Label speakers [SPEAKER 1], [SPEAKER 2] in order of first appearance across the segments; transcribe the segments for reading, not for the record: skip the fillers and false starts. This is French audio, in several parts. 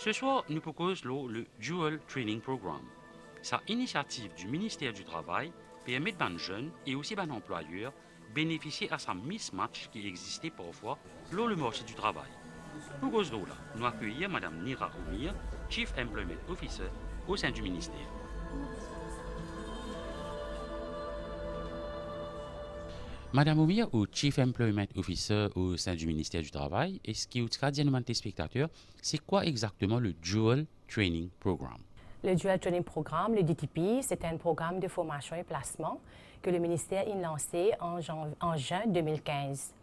[SPEAKER 1] Ce soir, nous proposons le Dual Training Program. Sa initiative du ministère du Travail permet aux jeunes et aussi aux employeurs bénéficier à sa mismatch qui existait parfois lors le marché du travail. Pour cause de là, nous accueillons Mme Nira Oumir, Chief Employment Officer au sein du ministère. Madame Oumir, ou Chief Employment Officer au sein du ministère du Travail, et ce qui est dit à nos téléspectateurs, c'est quoi exactement le Dual Training Program?
[SPEAKER 2] Le Dual Training Programme, le DTP, c'est un programme de formation et placement que le ministère a lancé en juin 2015.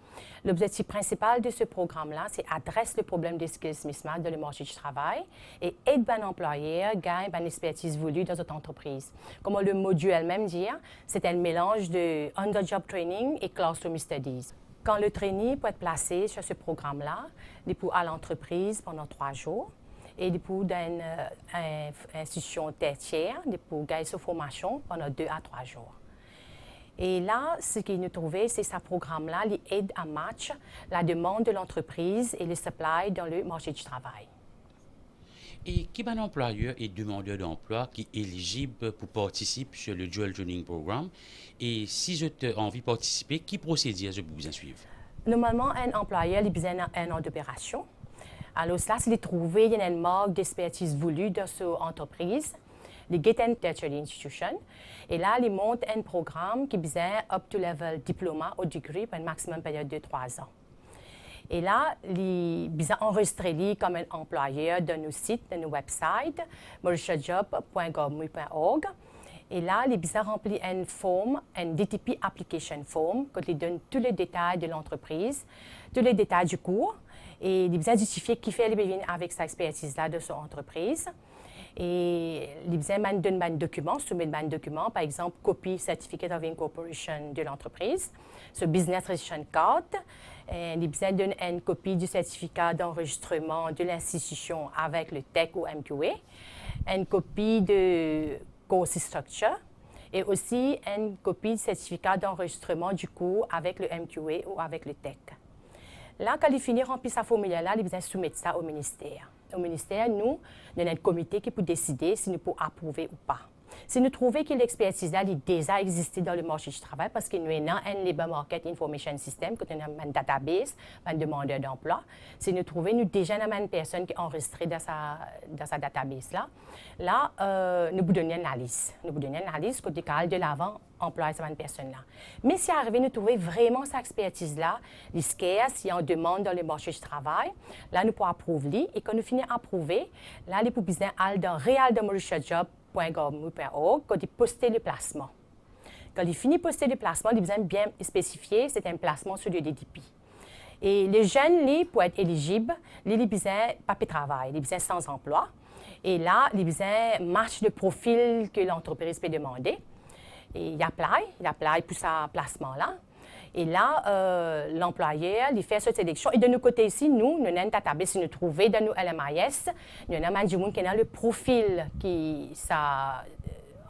[SPEAKER 2] L'objectif principal de ce programme-là, c'est adresser le problème des skills mismatch dans le marché du travail et aider un employeur à gagner une expertise voulue dans notre entreprise. Comme le module elle-même dit, c'est un mélange de on-the-job training et classroom studies. Quand le trainee peut être placé sur ce programme-là, il peut aller à l'entreprise pendant 3 jours. Et pour dans une institution tertiaire, pour gagner sa formation pendant 2 à 3 jours. Et là, ce qu'il nous trouvait, c'est ce programme-là, qui aide à match la demande de l'entreprise et le supply dans le marché du travail.
[SPEAKER 1] Et qui est un employeur et demandeur d'emploi qui est éligible pour participer sur le Dual Training Program? Et si je as envie de participer, qui procédure je peux suivre?
[SPEAKER 2] Normalement, un employeur a besoin d'un an d'opération. Alors, cela, c'est de trouver une marque d'expertise voulue dans son entreprise, les Get and Tertiary Institution. Et là, ils montent un programme qui besoin up-to-level diplôme ou degree pour une maximum période de 3 ans. Et là, ils besoin enregistrer comme un employeur dans nos sites, dans nos websites, mauritiusjob.gov.org. Et là, ils besoin remplir une forme, un DTP Application Form, qui donne tous les détails de l'entreprise, tous les détails du cours. Et il besoin justifier qui fait les avec sa expertise-là de son entreprise. Et il besoin donner un document, soumettre un document, par exemple, copie Certificate of Incorporation de l'entreprise, ce Business Registration Card. Il besoin donner une copie du certificat d'enregistrement de l'institution avec le TEC ou MQA, une copie de course structure et aussi une copie du certificat d'enregistrement du cours avec le MQA ou avec le TEC. Là, quand il finit de remplir sa formulaire-là, il besoin soumettre ça au ministère. Au ministère, nous avons un comité qui peut décider si nous pouvons approuver ou pas. Si nous trouvons que l'expertise a déjà existé dans le marché du travail, parce que nous avons un Labour Market Information System, qui est un database, un demandeur d'emploi, si nous trouvons nous déjà une personne qui est enregistrée dans sa database-là, nous vous donnons une liste. Nous vous donnons une liste côté de l'avant employer cette personne-là. Mais si arrivé, nous trouvons vraiment cette expertise-là, les scarce, si on demande dans le marché du travail, là, nous pouvons approuver. Et quand nous finissons d'approuver, là, nous pouvons aller dans realdemouritiusjob.gov.org quand il poster le placement. Quand il finit de poster le placement, il besoin bien spécifier, c'est un placement sur le DTP. Et les jeunes, pour être éligibles, ils ont besoin de papier de travail, ils ont besoin sans emploi. Et là, ils ont besoin de match de profil que l'entreprise peut demander. Et il apply pour ce placement-là. Et là, l'employeur, il fait cette sélection. Et de notre côté ici, nous avons un database, nous trouvons dans nos LMIS, nous avons un monde qui a le profil qui ça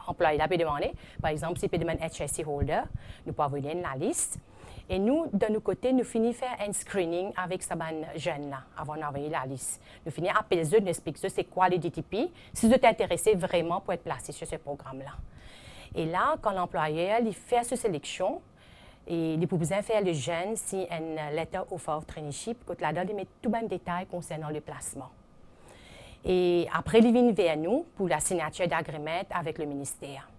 [SPEAKER 2] employeur peut demander. Par exemple, s'il peut demander HSC holder, nous pouvons envoyer la liste. Et nous, de notre côté, nous finissons faire un screening avec ces jeunes-là avant d'envoyer la liste. Nous finissons appeler eux, nous expliquons c'est quoi les DTP, si vous êtes intéressé vraiment pour être placé sur ce programme-là. Et là, quand l'employeur il fait cette sélection, et il peut besoin faire le jeune si un letter offer of traineeship, quand là-dedans, il met tout le détail concernant le placement. Et après, il vient vers nous pour la signature d'agreement avec le ministère.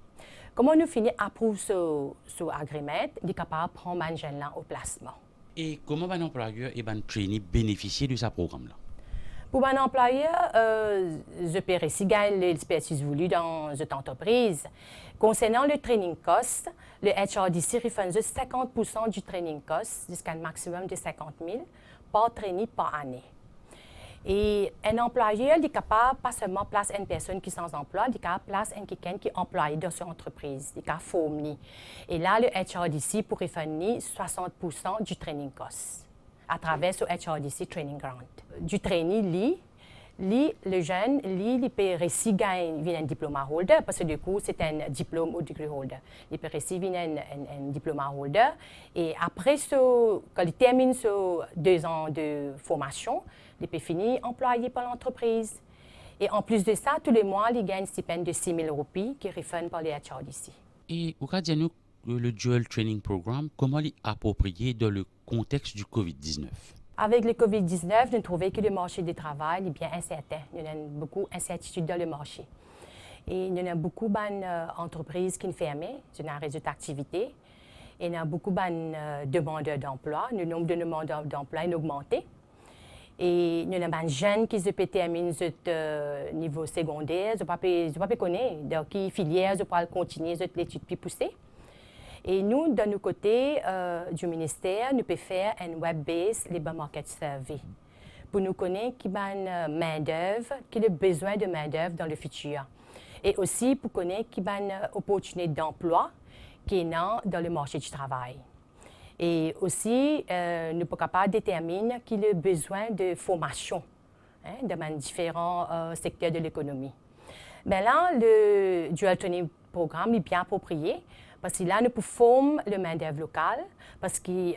[SPEAKER 2] Comment nous finissons à approuver ce agreement, il est capable de prendre un jeune là au placement.
[SPEAKER 1] Et comment un employeur et un trainee bénéficient de ce programme-là?
[SPEAKER 2] Pour un employeur, je peux aussi gagner l'expertise voulue dans cette entreprise. Concernant le training cost, le HRDC refund 50% du training cost jusqu'à un maximum de 50 000 par trainee par année. Et un employeur est capable pas seulement de placer une personne qui est sans emploi, il est capable de placer quelqu'un qui est employé dans son entreprise, il est capable de former. Et là, le HRDC pourrait fournir 60% du training cost à travers ce HRDC Training Grant. Du trainee, le jeune, il peut réussir gagner un diplôme holder, parce que du coup, c'est un diplôme ou degree holder. Il peut recevoir un diplôme holder. Et après, quand il termine 2 ans de formation, il peut finir employé par l'entreprise. Et en plus de ça, tous les mois, il gagne un stipendium de 6 000 roupies qui est refundé par les HR d'ici.
[SPEAKER 1] Et au cas de le Dual Training Program, comment l'approprier dans le contexte du COVID-19?
[SPEAKER 2] Avec le COVID-19, nous trouvons que le marché du travail est bien incertain. Il y a beaucoup d'incertitudes dans le marché. Et il y a beaucoup d'entreprises qui sont fermées, c'est un réseau d'activité. Et il y a beaucoup de demandeurs d'emploi. Le nombre de demandeurs d'emploi a augmenté. Et il y a des jeunes qui se terminent au niveau secondaire, ils ne peuvent pas connaître. Donc, les filières, ils peuvent continuer l'étude plus poussée. Et nous, de notre côté du ministère, nous pouvons faire un web-based labor market survey pour nous connaître qui a main-d'œuvre, qui a besoin de main-d'œuvre dans le futur. Et aussi pour connaître qui a une opportunité d'emploi qui est dans le marché du travail. Et aussi, nous sommes capables de déterminer qu'il a besoin de formation dans différents secteurs de l'économie. Mais là, le Dual Training Programme est bien approprié parce que là, nous pouvons former le main-d'œuvre local parce que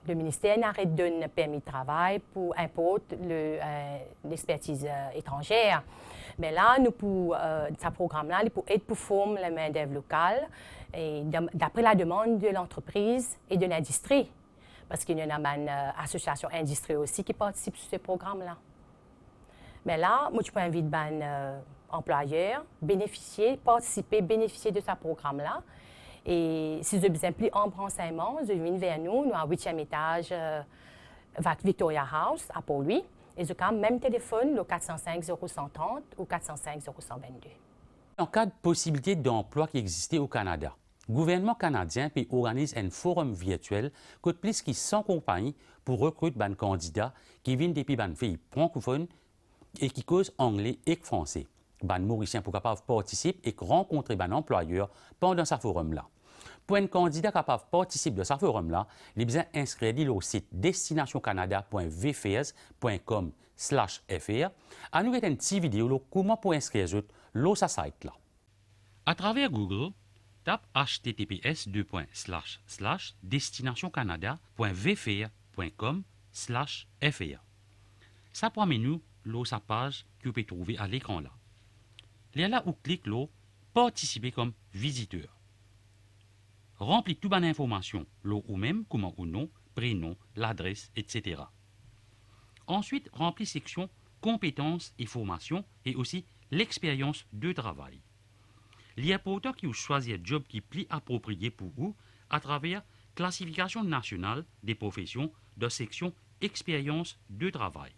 [SPEAKER 2] le ministère n'arrête de donner un permis de travail pour importer l'expertise étrangère. Mais là, nous pouvons, ce programme-là, il peut être pour former la main-d'œuvre locale et d'après la demande de l'entreprise et de l'industrie. Parce qu'il y a une association industrielle aussi qui participe à ce programme-là. Mais là, moi, je peux inviter les employeurs participer, bénéficier de ce programme-là. Et si vous avez besoin de plus en renseignements, vous venez vers nous, nous, à 8e étage, Victoria House, à Port-Louis. Et vous avez même téléphone, le 405 0130 ou 405 0122.
[SPEAKER 1] En cas de possibilité d'emploi qui existait au Canada, le gouvernement canadien organise un forum virtuel qui plus qui 100 compagnies pour recruter des candidats qui viennent depuis des pays francophones et qui causent anglais et français. Les Mauriciens pour capable participer et rencontrer des employeurs pendant ce forum-là. Pour un candidat capable de participer à ce forum-là, il est besoin d'inscrire au site destinationcanada.vfs.com/fr. À nous, une petite vidéo comment pour inscrire ce site-là. À travers Google, tape https://destinationcanada.vfr.com/fr. Ça prend nous sa page que vous pouvez trouver à l'écran là. Là où clique participer comme visiteur. Remplis toute bonne information, ou même comment ou nom, prénom, l'adresse, etc. Ensuite, remplis section compétences et formations et aussi l'expérience de travail. Il y a pourtant qui vous choisir un job qui est plus approprié pour vous à travers classification nationale des professions de section expérience de travail.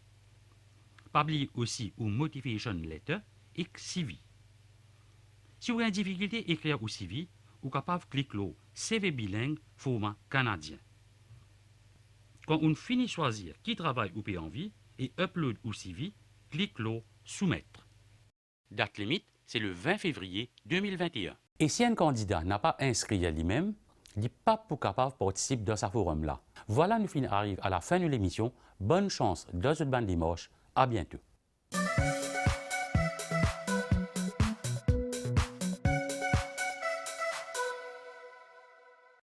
[SPEAKER 1] Pas oublier aussi ou motivation letter et CV. Si vous avez une difficulté à écrire au CV, vous êtes capable de cliquer le CV bilingue format canadien. Quand on finit de choisir qui travaille ou peut envie et upload au CV, clique le soumettre. Date limite, c'est le 20 février 2021. Et si un candidat n'a pas inscrit à lui-même, il n'est pas pour capable de participer dans ce forum-là. Voilà, nous arrivons à la fin de l'émission. Bonne chance dans cette bande dimanche. À bientôt.